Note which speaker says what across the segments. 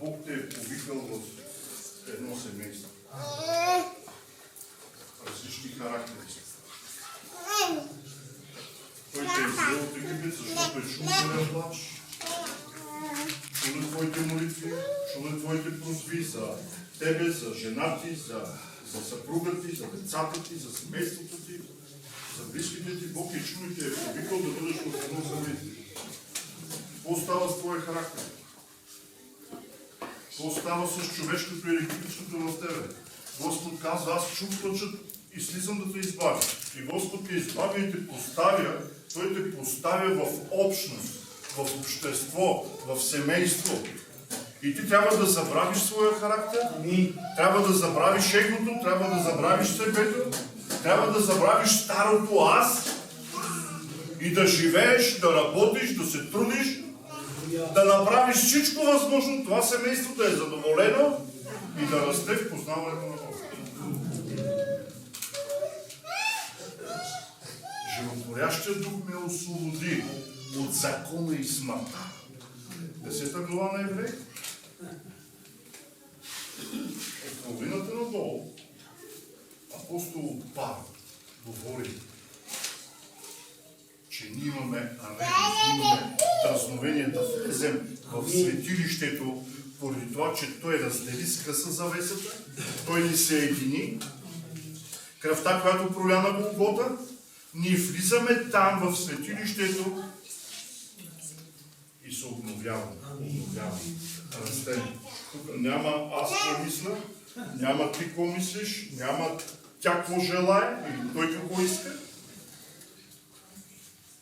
Speaker 1: Бог те е повикал в едно семейство. Различни характери. Той те е взел от Египет, защото е чул твоя плач, чул твоите молитви, чул твоите просби за тебе, за жена ти, за съпруга ти, за децата ти, за семейството ти, за близките ти. Бог е чул и те е повикал да бъдеш в едно семейство. Какво става с твоя характер? Какво става с човешкото и египетското в тебе? Господ казва, аз чух точът и слизам да те избавя. И Господ те избавя и те поставя, Той те поставя в общност, в общество, в семейство. И ти трябва да забравиш своя характер, трябва да забравиш егото, трябва да забравиш себето, трябва да забравиш старото аз и да живееш, да работиш, да се трудиш, да направиш всичко възможно, това семейство да е задоволено и да расте в познаването на Бога. Животворящият дух ме освободи от закона и смъртта. 10 глава на Евреи. От половината надолу апостол Павел говори, че ние имаме дразновение да влезем в светилището, поради това, че Той раздели скъса завесата, Той ни се едини. Кръвта, която проля на Голгота, ние влизаме там в светилището и се обновяваме. Растем. Тук няма аз какво мисля, няма ти какво мислиш, няма тя какво желае или той какво иска.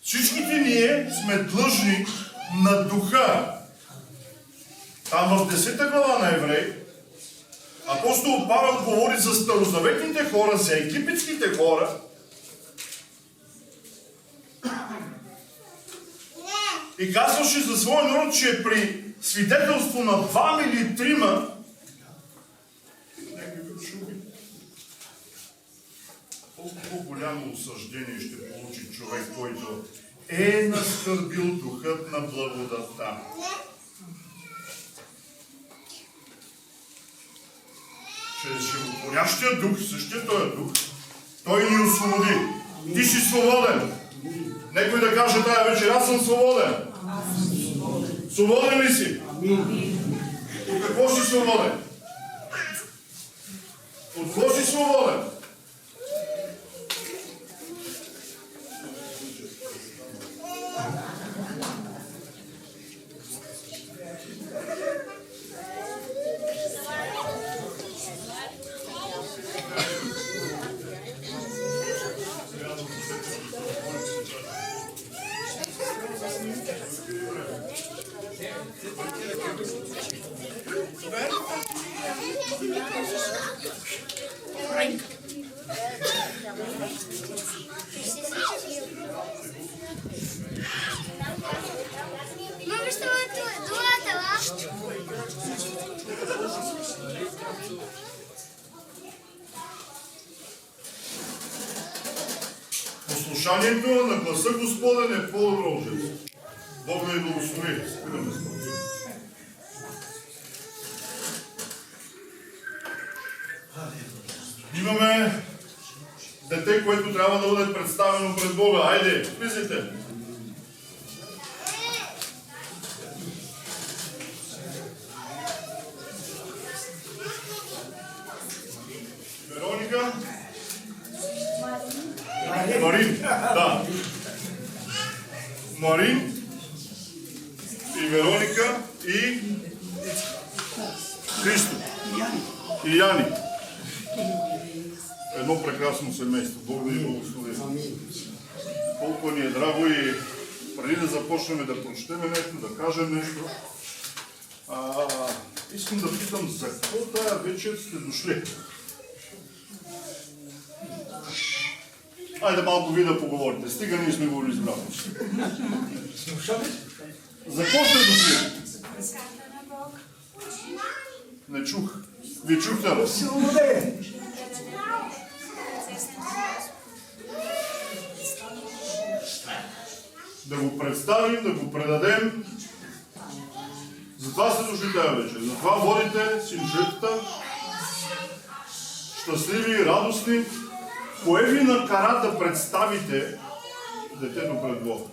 Speaker 1: Всичките ние сме длъжни на духа. Там в 10 глава на Евреи апостол Павел говори за старозаветните хора, за египетските хора. И казваше за своя народ, че при свидетелство на 2 или 3 колко голямо осъждение ще получи човек, който е наскърбил духът на благодатта. Чрез животворящия дух, същия този дух, той ни освободи. Ти си свободен. Некой да каже тая вечер, аз съм свободен. Свободен ли си? От какво си свободен? От какво си свободен? Послушанието на гласа Господен е по-добро от жизнь. Бог да ни благослови. Спираме с това. Имаме дете, което трябва да бъде представено пред Бога. Айде, влизайте. Вероника? Марин, да. Марин и Вероника и Христо и Яни. Едно прекрасно семейство. Бог да ни благослови. Колко ни е драго и преди да започнем да прочетем нещо, да кажем нещо, искам да питам за какво тая вечер сте дошли. Айде малко вие да поговорите. Стига ние сме говорили с брат. За какво сте дошли? Не чух. Ви чухте ли? Да го представим, да го предадем, Затова сте дошли тази вечер. Затова водите синжетата, щастливи и радостни. Кое ви накара да представите детето пред Бога?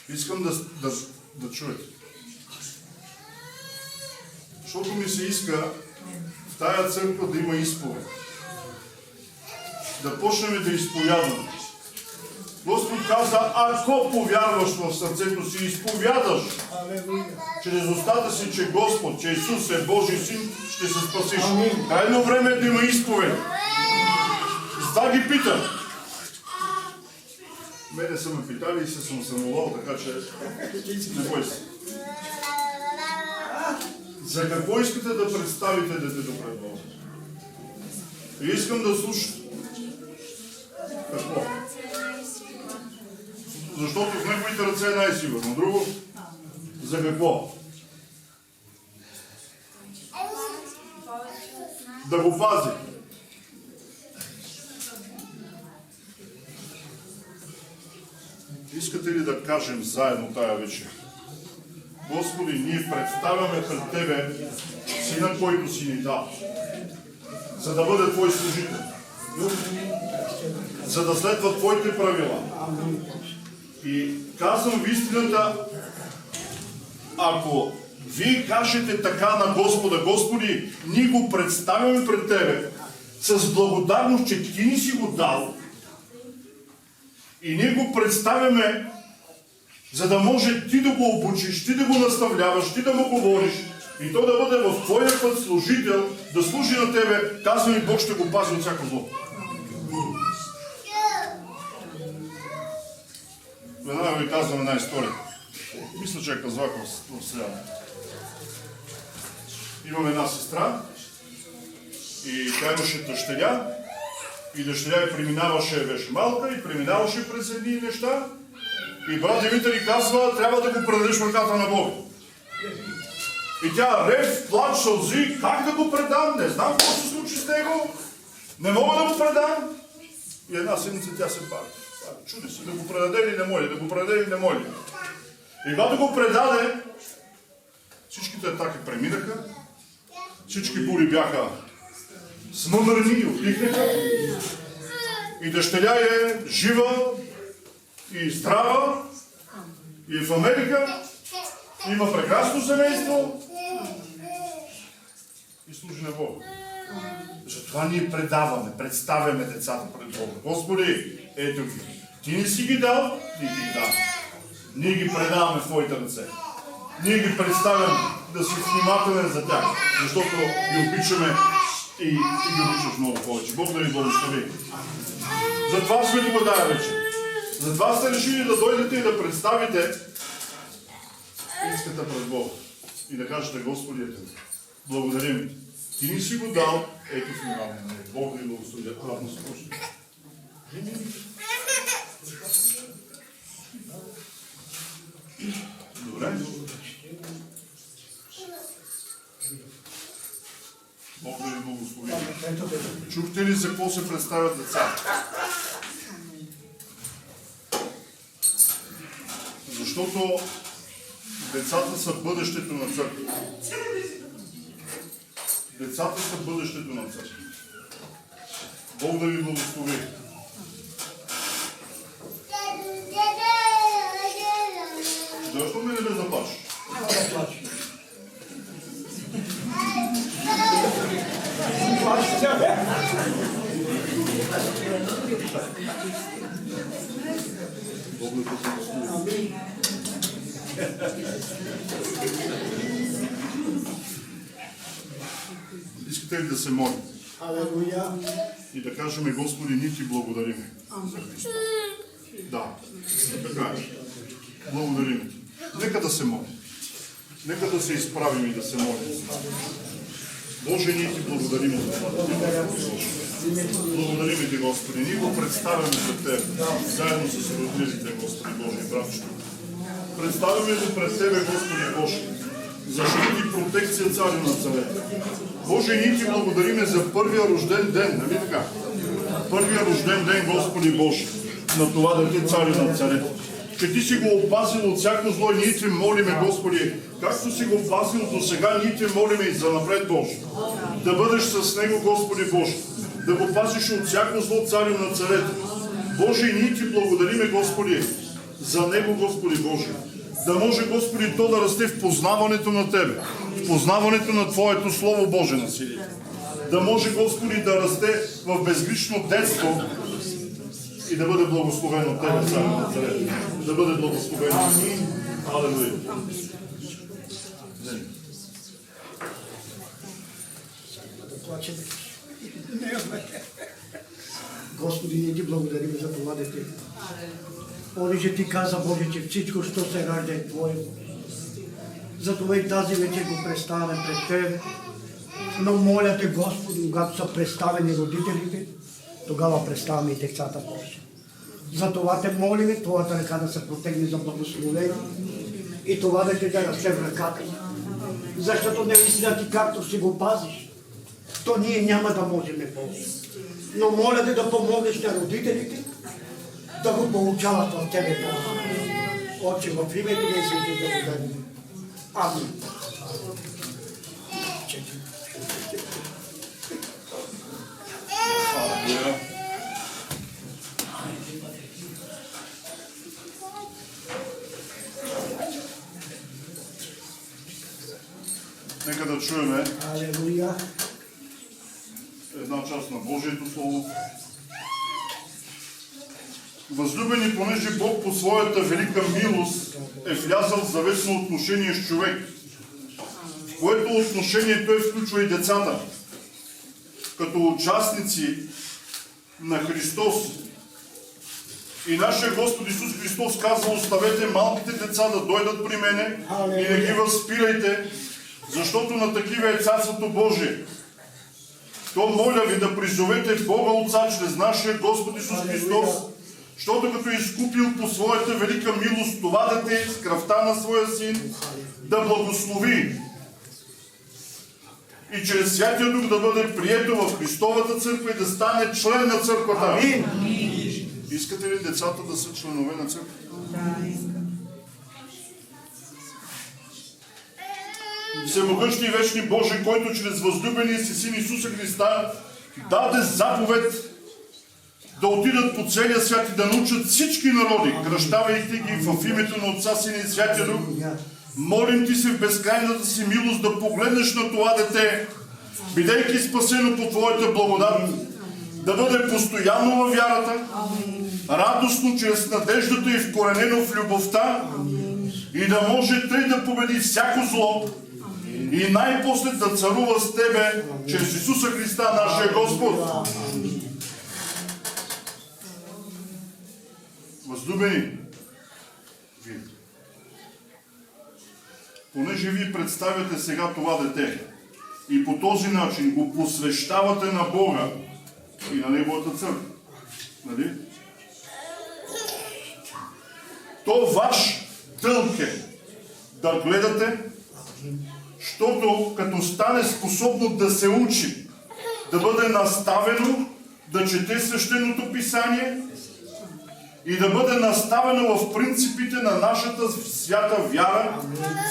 Speaker 1: Искам да чуете. Защото ми се иска в тая църква да има изповед. Да почнем да изповядваме. Господ каза, ако повярваш в сърцето си, изповядаш чрез устата си, че Господ, че Исус е Божий син, ще се спасиш. Крайно време е да има изповед. Затова ги питам. Мене са ме питали и се съм самолал, така че не бой се. За какво искате да представите детето пред Бога? И искам да слушам. Какво? Защото в неговите ръце е най-сигурно. Друго? За какво? Да го пази. Искате ли да кажем заедно тая вечер? Господи, ние представяме пред Тебе Сина, който си ни дал, за да бъде Твой служител, за да следва Твоите правила. И казвам в истината, ако Вие кажете така на Господа, Господи, ние го представяме пред Тебе с благодарност, че Ти ни си го дал, и ние го представяме, за да може Ти да го обучиш, Ти да го наставляваш, Ти да му говориш и то да бъде в Твоя път служител, да служи на Тебе, казвам и Бог ще го пази от всяко зло. Веднага ви казвам една история. Мисля, че я казвах в среда. Имам една сестра и тя имаше дъщеря. И дъщеря ѝ преминаваше, беше малка и преминаваше през едни неща. И брат Димитър ѝ казва, трябва да го предадеш в ръката на Бога. И тя рев, плач, сълзи, как да го предам, не знам какво се случи с него, не мога да го предам. И една седмица тя се бави. Чуди се, да го предаде или не моли, да го предаде или не моли. И когато го предаде, всичките атаки преминаха, всички бури бяха смъмърни и отихнаха. И дъщеря е жива и здрава и в Америка, има прекрасно семейство и служи на Бога. Затова ние предаваме, представяме децата пред Бога. Господи, ето ги. Ти не си ги дал, ние ги дам. Ние ги предаваме в Твоите ръце. Ние ги представяме да си внимателен за тях, защото ги обичаме и ги обичаш много повече. Бог да ви благослови. Затова сме тук тая вечер. Затова сте решили да дойдете и да представите иската пред Бога. И да кажете, Господи, ето, благодарим. Ти ни си го дал, ето сме равни на Него. Бог да ви благослови. Ладно се почне. Добре. Бог да ви благослови. Чухте ли за какво се представят деца? Защото децата са бъдещето на църква. Децата са бъдещето на църква. Бог да ви благослови. Защо ме не ме заплашиш? Бог да ви благослови. Искате ли да се молим? И да кажем, Господи, ние Ти благодарим за Христа. Да, така е. Благодарим Ти. Нека да се молим. Нека да се изправим и да се молим. Боже, ние Ти благодарим за това. Благодарим Ти, Господи. Ние го представяме за Теб, заедно с родителите, Господи Божи, братчето. Представяме го пред Тебе, Господи Боже, защити и протекция, Царю на царете. Боже, ние Ти благодариме за първия рожден ден, нали така? Първия рожден ден, Господи Боже. на това дете царе на царете. Че ти си го опазил от всяко зло и ние те молиме, Господи, както си го опазил до сега, ние те молиме и за напред, Боже. Да бъдеш с него, Господи Боже. Да го пазиш от всяко зло, царе на царете. Боже, и ние ти благодариме, Господи, за него, Господи Боже. Да може, Господи, то да расте в познаването на Тебе, в познаването на Твоето Слово Боже на силите. Да може, Господи, да расте в безгрижно детство и да бъде благословен от Тебе, царе на царете. Да бъде благословен. Алелуя.
Speaker 2: Господи, ние ти благодарим за това дете. Понеже ти каза, Боже, че всичко, що се ражда е Твое. Затова и тази вечер го представяме пред Тебе. Но моля Те, Господи, когато са представени родителите, тогава представяме и децата Божи. Затова Те молиме, Твоята ръка да се протегне за благословение и това да Те да расте в ръката. Защото наистина Ти както си го пазиш, то ние няма да можем Боже. Но моля Те да помогнеш на родителите да го получават в Тебе, Боже. Отче, в името на Исус Те благодарим. Амин.
Speaker 1: Нека да чуеме
Speaker 2: Алелуя.
Speaker 1: една част на Божието Слово. Възлюбени, понеже Бог по своята велика милост е влязъл в заветно отношение с човек, в което отношение той включва и децата, като участници на Христос. И нашия Господ Исус Христос казва: оставете малките деца да дойдат при мене и не ги възпирайте, защото на такива е Царството Божие. То моля ви да призовете Бога Отца чрез нашия Господ Исус Христос, защото като е изкупил по своята велика милост това дете с кръвта на своя Син, да благослови и чрез Святия Дух да бъде прието в Христовата църква и да стане член на църквата.
Speaker 2: Амин.
Speaker 1: Искате ли децата да са членове на църквата?
Speaker 3: Да, искам.
Speaker 1: Всемогъщи и вечни Боже, който чрез възлюбения си Син Исуса Христа даде заповед да отидат по целия свят и да научат всички народи, кръщавайки ги в името на Отца, Сина и Святия Дух. Молим Ти се в безкрайната си милост да погледнеш на това дете, бидейки спасено по Твоята благодат, да бъде постоянно във вярата, радостно чрез надеждата и вкоренено в любовта и да може тъй да победи всяко зло и най-после да царува с Тебе чрез Исуса Христа, нашия Господ. Възлюбени, Вие, понеже Вие представяте сега това дете и по този начин го посвещавате на Бога и на Неговата църква, нали? То ваш дълг е да гледате, защото като стане способно да се учи, да бъде наставено, да чете свещеното писание и да бъде наставено в принципите на нашата свята вяра,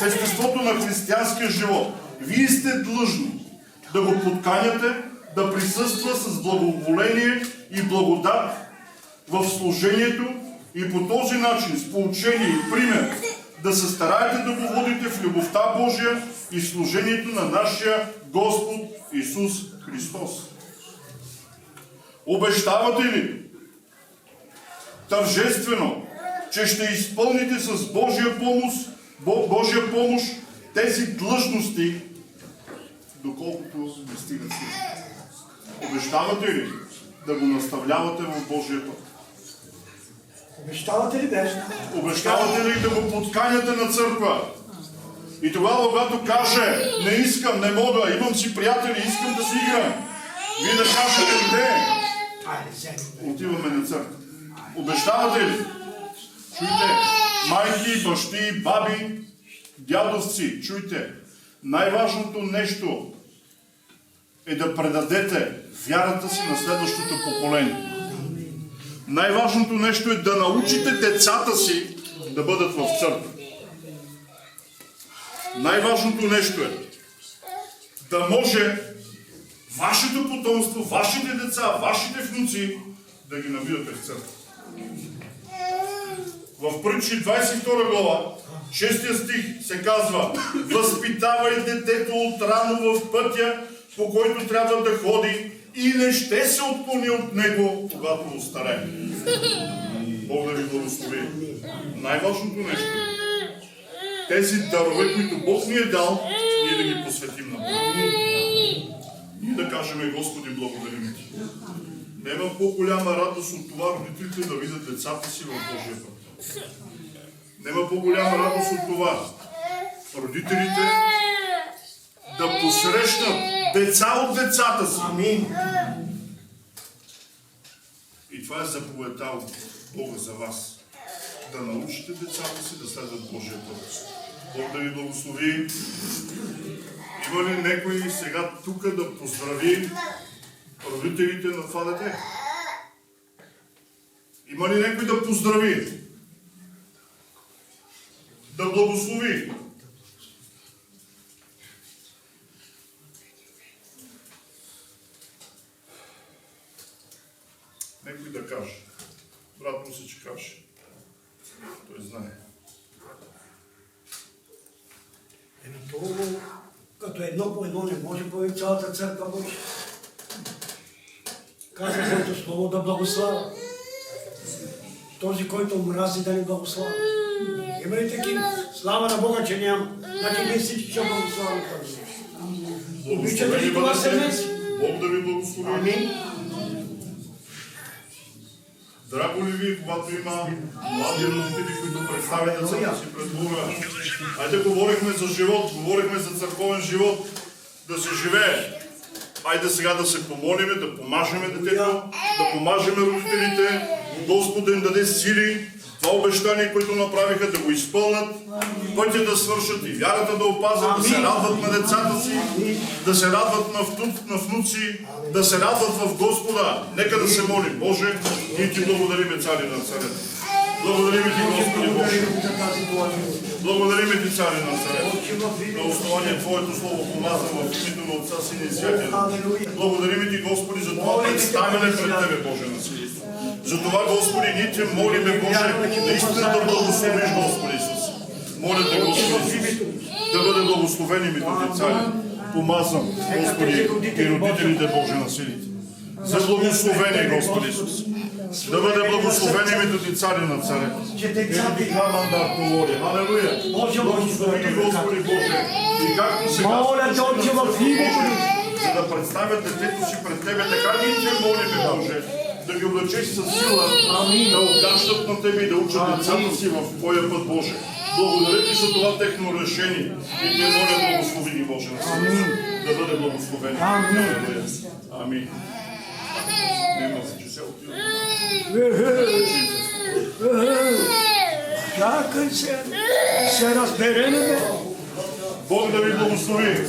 Speaker 1: в естеството на християнския живот. Вие сте длъжни да го подканяте, да присъства с благоволение и благодат в служението и по този начин, с поучение и пример, да се стараете да го водите в любовта Божия и в служението на нашия Господ Исус Христос. Обещавате ли тържествено, че ще изпълните с Божия помощ тези длъжности, доколкото не стигат сили? Обещавате ли да го наставлявате в Божия път?
Speaker 2: Обещавате ли беше?
Speaker 1: Обещавате ли да го подканяте на църква? И тогава, когато каже: не искам, не мога, имам си приятели, искам да си играм, вие да кажете: не, отиваме на църква. Обещавате ли? Чуйте, майки, бащи, баби, дядовци, чуйте, най-важното нещо е да предадете вярата си на следващото поколение. Най-важното нещо е да научите децата си да бъдат в църква. Най-важното нещо е да може вашето потомство, вашите деца, вашите внуци да ги набирате в църква. В Притчи 22 глава, 6 стих се казва: възпитавай детето от рано в пътя, по който трябва да ходи, и не ще се отклони от него, когато остарее. Бог да ви благослови. Най-важното нещо е тези дарове, които Бог ни е дал, ние да ги посветим на Бога. Ние да кажем: Господи, благодарим Ти. Няма по-голяма радост от това родителите да видят децата си в Божия път. Няма по-голяма радост от това родителите да посрещнат деца от децата си.
Speaker 2: Амин.
Speaker 1: И това е заповедта от Бога за вас. Да научите децата си да следват Божия път. Бог да ви благослови. Има ли някой сега тук да поздрави родителите на това дете? Има ли някой да поздрави? Да благослови? Некой да каже. Брат му се, че каже. Той знае.
Speaker 2: Това, като едно по едно не може по цялата църква Божия. Казва Божието Слово да благославя. Този, който мрази, да ни благославя. Има ли такива? Слава на Бога, че няма. Значи ние всички ще благославяме този. Обичате ли това семейство?
Speaker 1: Бог да ви благослови.
Speaker 2: Амин.
Speaker 1: Драго ли ви, когато има млади родители, които представят децата си пред Бога? Айде, говорихме за живот, говорихме за църковен живот, да се живее. Айде сега да се помолиме, да помажеме детето, да помажеме родителите, Господ да им даде сили, това обещание, което направиха, да го изпълнат, пътя да свършат и вярата да опазват, да се радват на децата си, да се радват на внуци, да се радват в Господа. Нека да се молим. Боже, ние Ти благодариме, Царе на царете. Благодариме Ти, Господи Боже. Благодариме Ти, Царе на царете. На основание Твоето Слово помазано в името на Отца, Сина и Святия Дух. Благодариме Ти, Господи, за това представяне пред Тебе, Боже, на силите. Затова, Господи, ние Те молиме, Боже, наистина да благословиш, Господи Исус. Моля Те, Господи, да бъде благословен името Ти, Царе. Помазан, Господи, и родителите, Боже, на силите. За благословение, Господи Исус. Да бъде благословен името Ти, Царе на царе. Ти мандат говори. Халелуя. Благослови ги, Господи Боже. И както сега за да представят детето си пред Тебе, така ние Те молиме, Боже, да ги облечеш със сила, да обгащат на Тебе и да учат децата си в Твоя път, Боже. Благодаря Ти за това техно решение и Те моля, благослови ги, Боже, на себе. Да бъде благословен. Амин. Нема се, че се отива.
Speaker 2: Чакай се разбереме.
Speaker 1: Бог да ви благослови.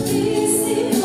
Speaker 3: Ти си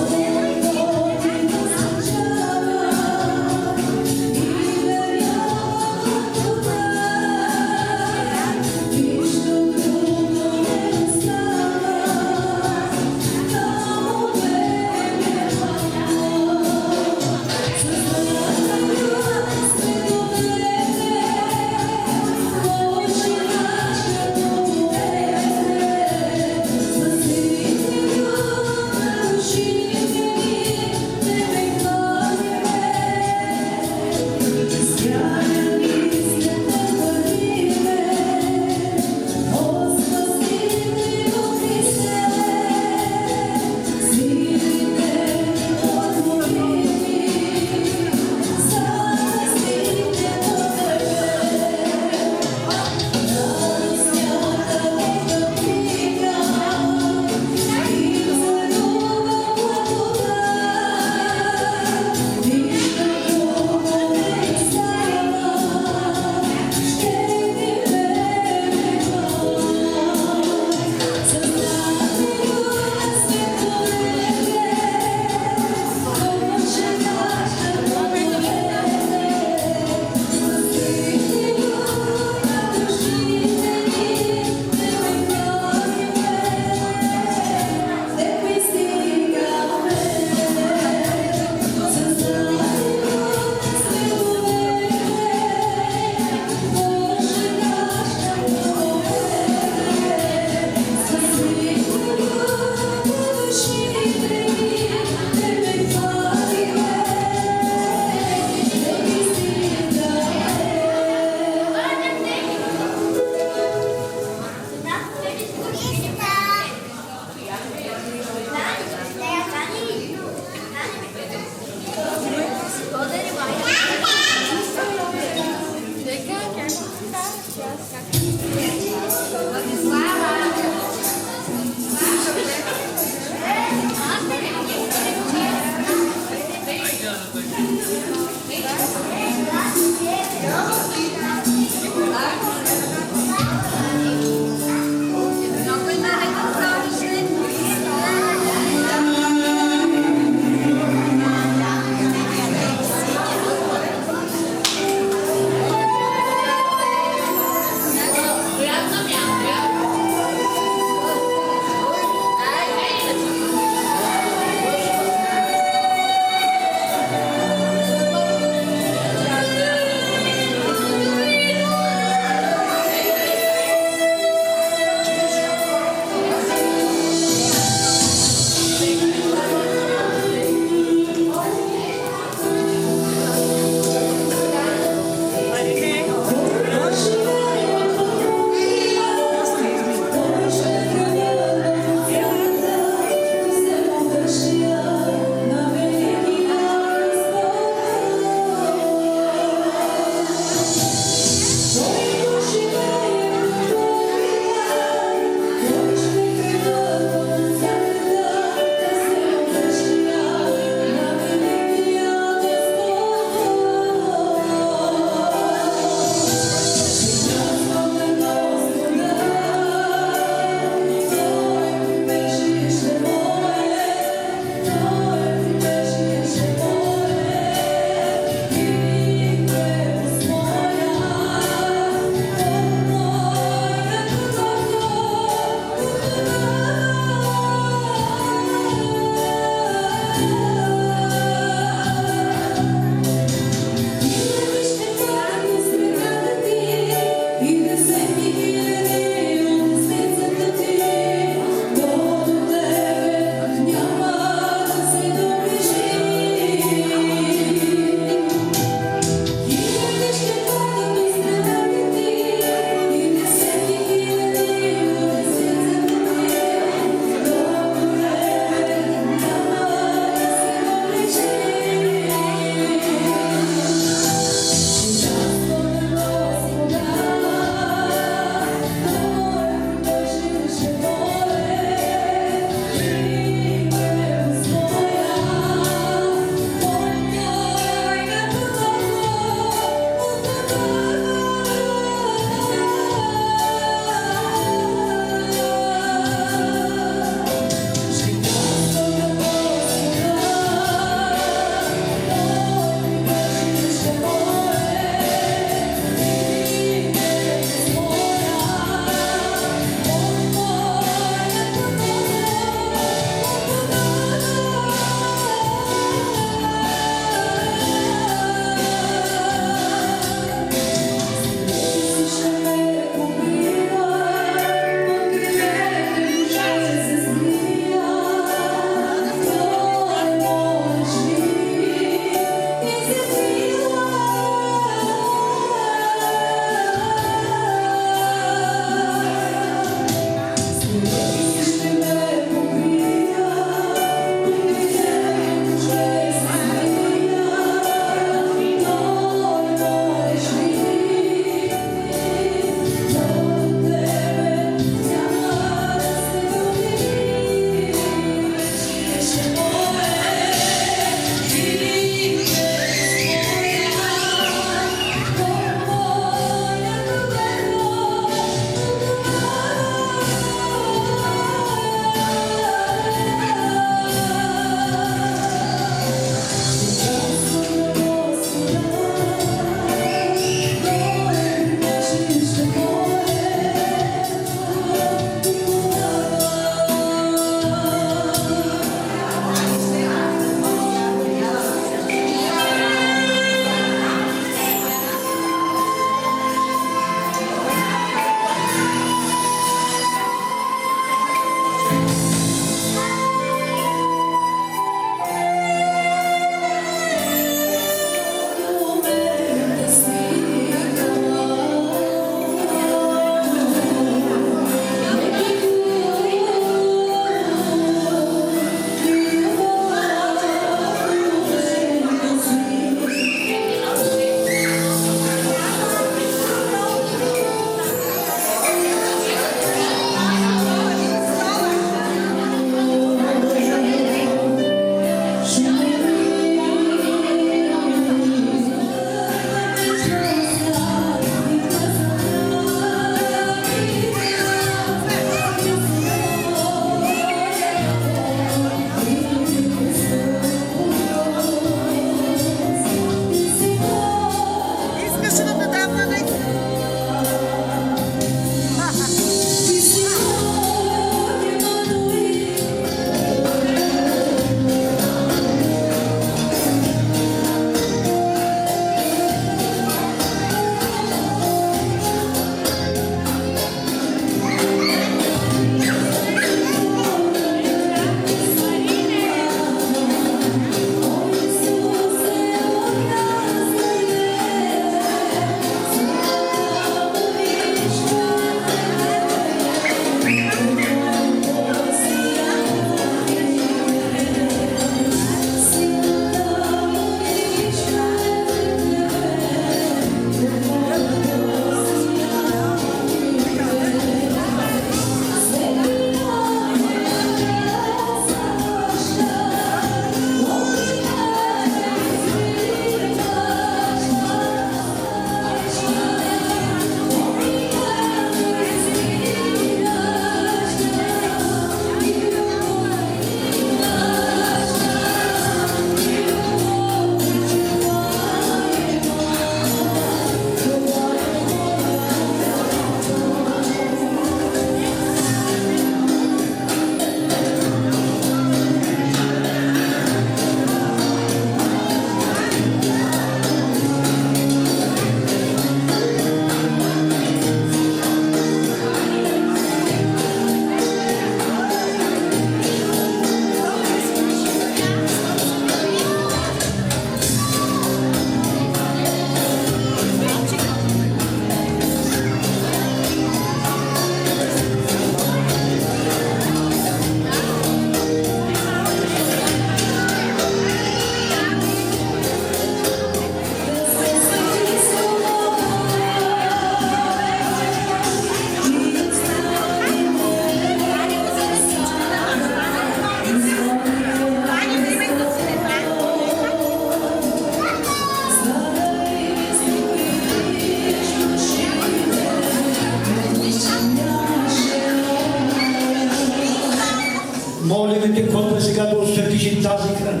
Speaker 2: Молим те, Господи, сега да осветиш и тази храна.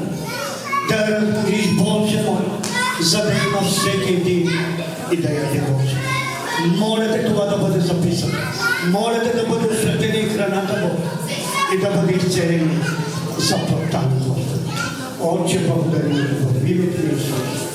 Speaker 2: Да разбудиш, Боже мой, за да има всеки един и да яде, Боже. Моля те това да бъде записано. Моля те да бъде осветена и храната, Боже. И да бъде изцелени за плътта на Господи. Отче, благодарим ти, в името на Исус.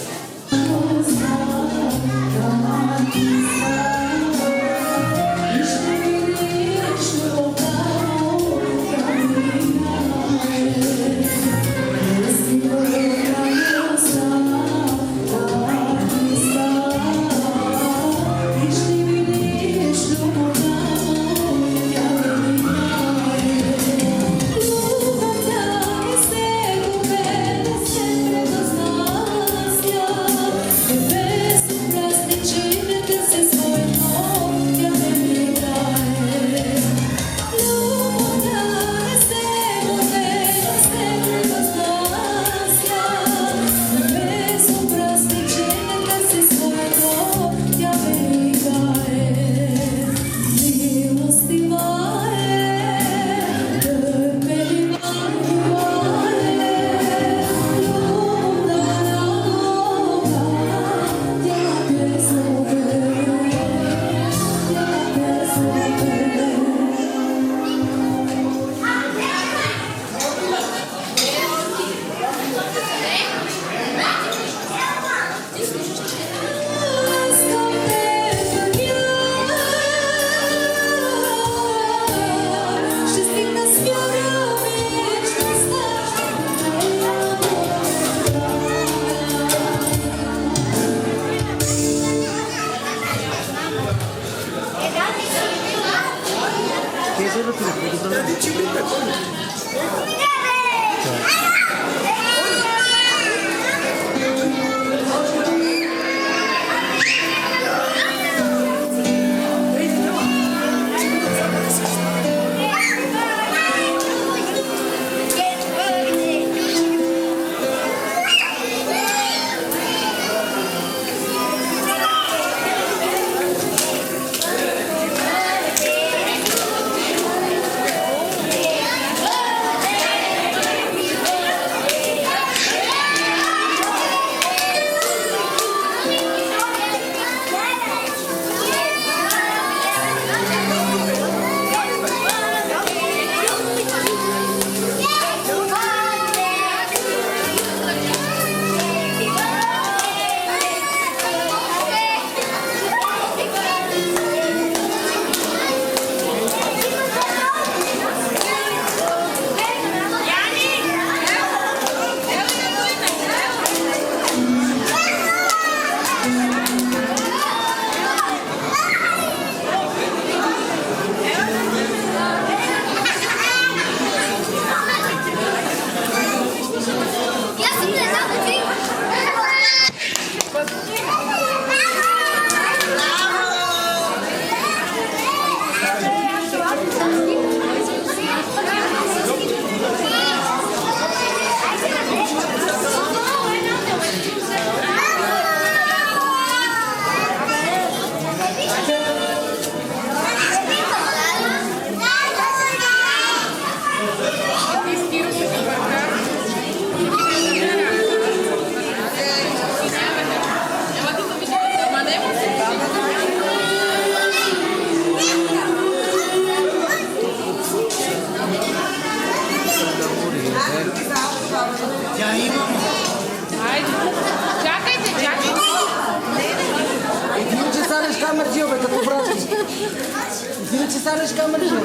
Speaker 3: станеш камерджия.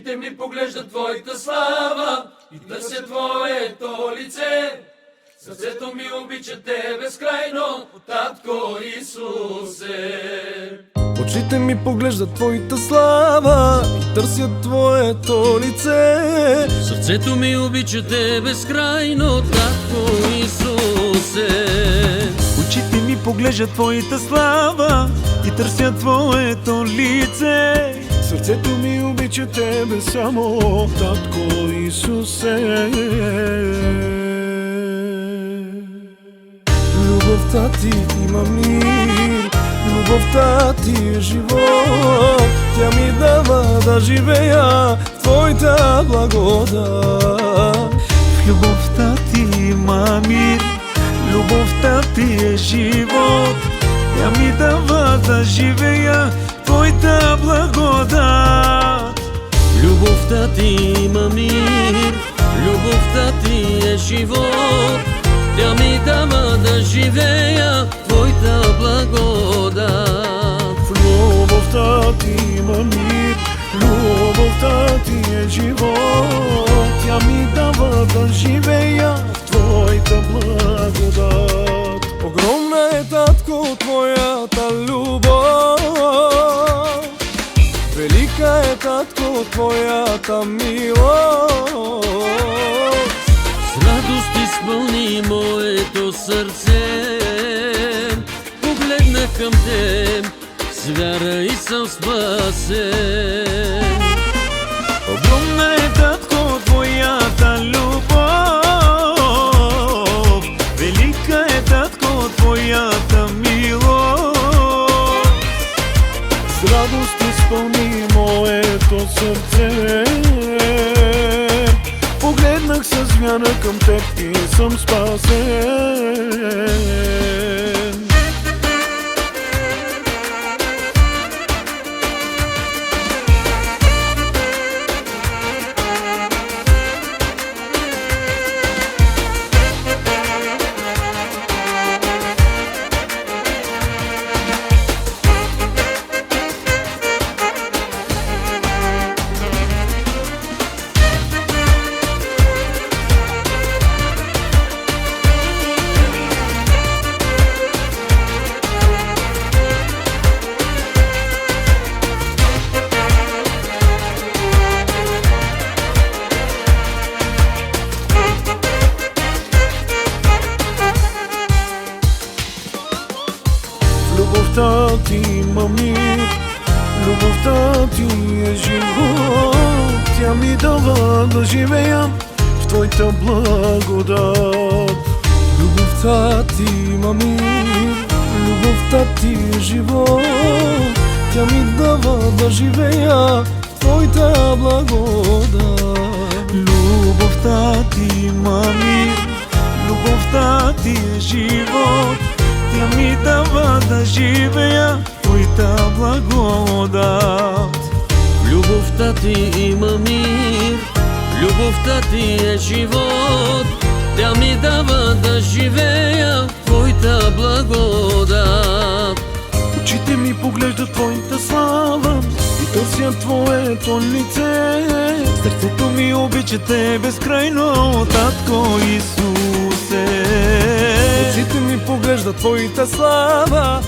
Speaker 4: Очите ми поглеждат Твоята слава и търся Твоето лице. Сърцето ми обича Те безкрайно, Татко Исусе.
Speaker 5: Очите ми поглеждат Твоята слава и търсят Твоето лице.
Speaker 4: Сърцето ми обича Те безкрайно, Татко Исусе.
Speaker 6: Очите ми поглеждат Твоята слава и търсят Твоето лице.
Speaker 5: Сърцето ми обича Тебе само, Татко Исусе. Любовта Ти има мир, любовта Ти е живот. Тя ми дава да живея в Твоята благодат.
Speaker 6: В любовта Ти има мир, любовта Ти е живот. Тя ми дава да живея в Твоята благодат.
Speaker 4: Любовта Ти има мир, любовта Ти е живот. Тя ми дава да живея в Твоята благодат.
Speaker 5: В любовта Ти има мир, любовта Ти е живот. Тя ми дава да живея в Твоята благодат. Огромна е, Татко, Твоята любов. Велика е, Татко, Твоята милост.
Speaker 4: С радост изпълни моето сърце. Погледнах към Теб, с вяра и съм спасен.
Speaker 6: Огромна е, Татко, Твоята любов. Велика е, Татко, Твоята милост.
Speaker 5: С радост изпълни моето сърце. Погледнах с вяра към Теб и съм спасен. Любовта Ти има мир, любовта Ти е живот. Тя ми дава да живея в Твоята благодат. Любовта Ти има мир, любовта Ти е живот. Тя ми дава да живея в Твоята благодат.
Speaker 6: Любовта Ти има мир, любовта Ти е живот. Тя ми дава да живея в Твоята благодат.
Speaker 4: Любовта Ти има мир, любовта Ти е живот. Тя ми дава да живея в Твоята благодат.
Speaker 5: Очите ми поглеждат Твоята слава и търсят Твоето лице.
Speaker 6: Сърцето ми обича Те безкрайно, Татко Исусе.
Speaker 5: Очите ми поглеждат Твоята слава